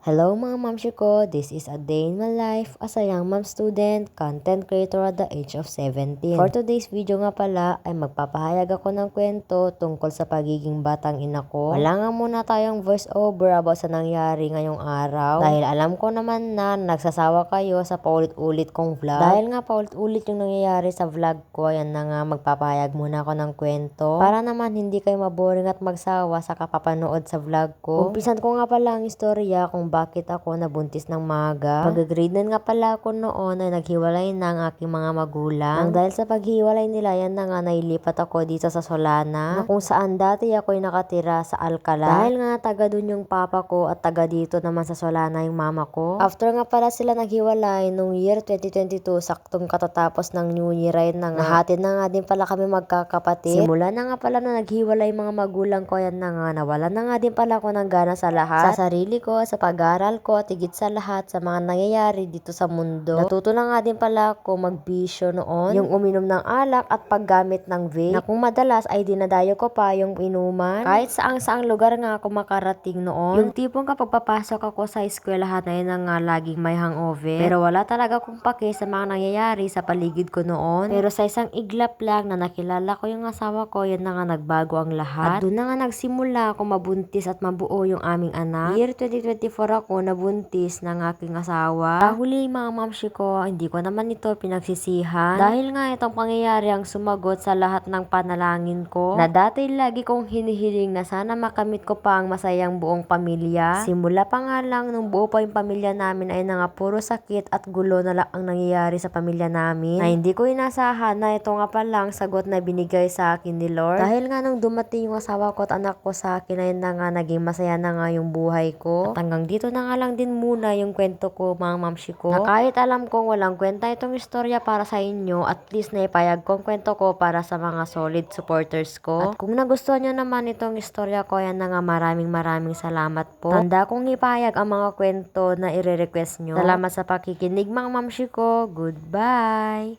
Hello mga mamshi ko, this is a day in my life as a young mom student, content creator at the age of 17. For today's video nga pala ay magpapahayag ako ng kwento tungkol sa pagiging batang ina ko. Wala nga muna tayong voice over about sa nangyari ngayong araw dahil alam ko naman na nagsasawa kayo sa paulit-ulit kong vlog. Dahil nga paulit-ulit yung nangyayari sa vlog ko, ayan na nga magpapahayag muna ako ng kwento para naman hindi kayo maboring at magsawa sa kapapanood sa vlog ko. Umpisan ko nga pala ang istorya kung bakit ako nabuntis ng maga. Mag-grade 9 nga pala ako noon ay naghiwalay na ang aking mga magulang. Nang dahil sa paghiwalay nila, yan na nga nailipat ako dito sa Solana na kung saan dati ako'y nakatira sa Alcala. Dahil nga taga dun yung papa ko at taga dito naman sa Solana yung mama ko. After nga pala sila naghiwalay nung year 2022, saktong katatapos ng New Year ay na nga. Nahatid na nga din pala kami magkakapatid. Simula na nga pala na naghiwalay mga magulang ko, yan na nga nawala na nga din pala ako ng gana sa lahat. Sa sarili ko, sa pag-aaral ko, at higit sa lahat sa mga nangyayari dito sa mundo. Natuto na nga din pala ako magbisyo noon, yung uminom ng alak at paggamit ng vape, na kung madalas ay dinadayo ko pa yung inuman. Kahit saang lugar nga ako makarating noon, yung tipong kapag papasok ako sa eskwelahan ay na nga laging may hangover. Pero wala talaga akong pake sa mga nangyayari sa paligid ko noon. Pero sa isang iglap lang na nakilala ko yung asawa ko, yan na nga nagbago ang lahat. At doon na nga nagsimula ako mabuntis at mabuo yung aming anak. Year 2024 ako nabuntis ng aking asawa. Sa huli mga mamshi ko, hindi ko naman ito pinagsisihan dahil nga itong pangyayari ang sumagot sa lahat ng panalangin ko na dati lagi kong hinihiling na sana makamit ko pa ang masayang buong pamilya. Simula pa nga lang nung buo pa yung pamilya namin ay nga puro sakit at gulo na lang ang nangyayari sa pamilya namin na hindi ko inasahan na ito nga palang sagot na binigay sa akin ni Lord. Dahil nga nung dumating yung asawa ko at anak ko sa akin ay na nga naging masaya na nga yung buhay ko. At hanggang dito na nga lang din muna yung kwento ko mga mamshi ko. Na kahit alam kong walang kwenta itong istorya para sa inyo, at least naipayag kong kwento ko para sa mga solid supporters ko. At kung nagustuhan nyo naman itong istorya ko, yan na nga maraming salamat po. Tanda kong ipayag ang mga kwento na ire-request nyo. Salamat sa pakikinig mga mamshi ko. Goodbye!